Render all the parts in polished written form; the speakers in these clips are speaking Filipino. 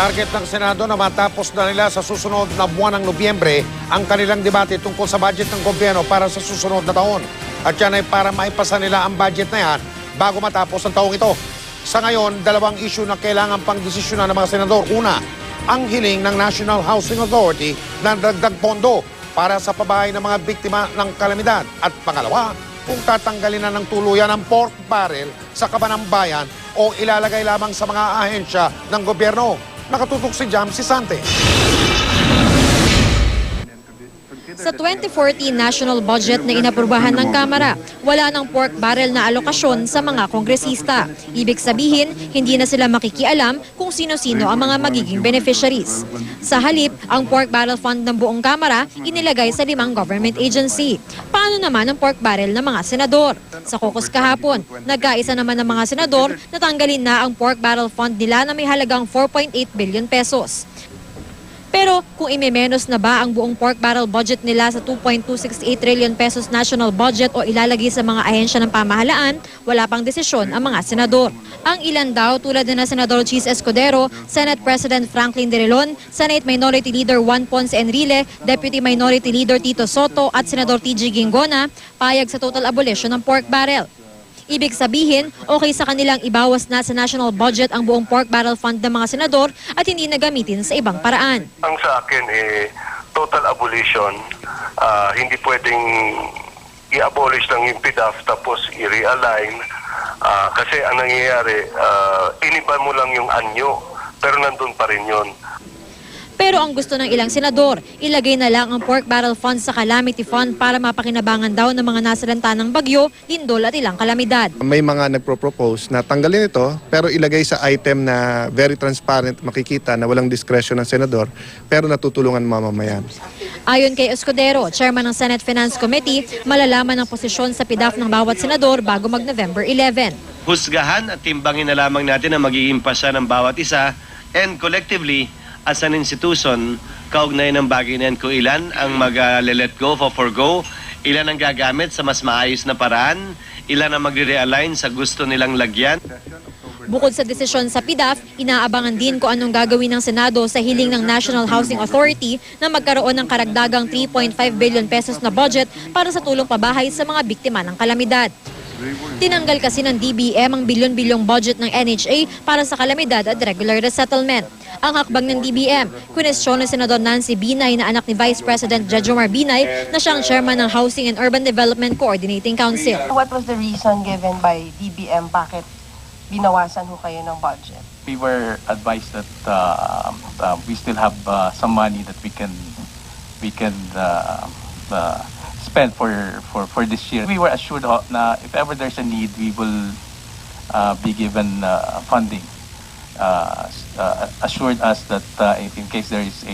Target ng Senado na matapos na nila sa susunod na buwan ng Nobyembre ang kanilang debate tungkol sa budget ng gobyerno para sa susunod na taon. At yan ay para maipasa nila ang budget na yan bago matapos ang taong ito. Sa ngayon, dalawang issue na kailangan pang desisyonan ng mga senador. Una, ang hiling ng National Housing Authority ng dagdag pondo para sa pabahay ng mga biktima ng kalamidad. At pangalawa, kung tatanggalin na ng tuluyan ang pork barrel sa kaban ng bayan o ilalagay lamang sa mga ahensya ng gobyerno. Nakatutok si Jam Sisante. Sa 2014 national budget na inaprubahan ng Kamara, wala ng pork barrel na alokasyon sa mga kongresista. Ibig sabihin, hindi na sila makikialam kung sino-sino ang mga magiging beneficiaries. Sa halip, ang pork barrel fund ng buong Kamara inilagay sa 5 government agency. Paano naman ang pork barrel ng mga senador? Sa caucus kahapon, nagkaisa naman ng mga senador na tanggalin na ang pork barrel fund nila na may halagang 4.8 billion pesos. Pero kung imemenos na ba ang buong pork barrel budget nila sa 2.268 trillion pesos national budget o ilalagay sa mga ahensya ng pamahalaan, wala pang desisyon ang mga senador. Ang ilan daw tulad na Senador Chis Escudero, Senate President Franklin Drilon, Senate Minority Leader Juan Ponce Enrile, Deputy Minority Leader Tito Soto at Senador TG Ginggona, payag sa total abolition ng pork barrel. Ibig sabihin, okay sa kanilang ibawas na sa national budget ang buong pork barrel fund ng mga senador at hindi na gamitin sa ibang paraan. Ang sa akin total abolition, hindi pwedeng i-abolish lang yung PDAF tapos i-realign kasi ang nangyayari, iniba mo lang yung anyo pero nandun pa rin yun. Pero ang gusto ng ilang senador, ilagay na lang ang pork barrel fund sa calamity fund para mapakinabangan daw ng mga nasalanta ng bagyo, lindol at ilang kalamidad. May mga nagpro-propose na tanggalin ito pero ilagay sa item na very transparent, makikita na walang discretion ng senador pero natutulungan mamamayan. Ayon kay Escudero, chairman ng Senate Finance Committee, malalaman ang posisyon sa PDAF ng bawat senador bago mag-November 11. Husgahan at timbangin na lamang natin ang magiging pasa ng bawat isa and collectively as an institution, kaugnay ng bagay na yan kung ilan ang mag-let go o forgo, ilan ang gagamit sa mas maayos na paraan, ilan ang magre-realign sa gusto nilang lagyan. Bukod sa desisyon sa PDAF, inaabangan din kung anong gagawin ng Senado sa hiling ng National Housing Authority na magkaroon ng karagdagang 3.5 billion pesos na budget para sa tulong pabahay sa mga biktima ng kalamidad. Tinanggal kasi ng DBM ang bilyon-bilyong budget ng NHA para sa kalamidad at regular resettlement. Ang hakbang ng DBM, kunestyon ni Senador Nancy Binay na anak ni Vice President Jejomar Binay na siyang chairman ng Housing and Urban Development Coordinating Council. What was the reason given by DBM bakit binawasan ho kayo ng budget? We were advised that we still have some money that we can spend for this year. We were assured na if ever there's a need, we will be given funding. Assured us that in case there is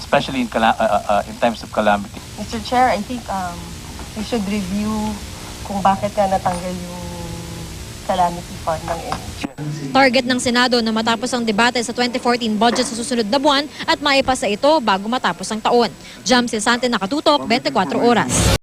especially in times of calamity. Mr. Chair, I think we should review kung bakit nga natanggal yung calamity fund ng NHA. Target ng Senado na matapos ang debate sa 2014 budget sa susunod na buwan at maipasa ito bago matapos ang taon. Jam Sisante, nakatutok, 24 oras.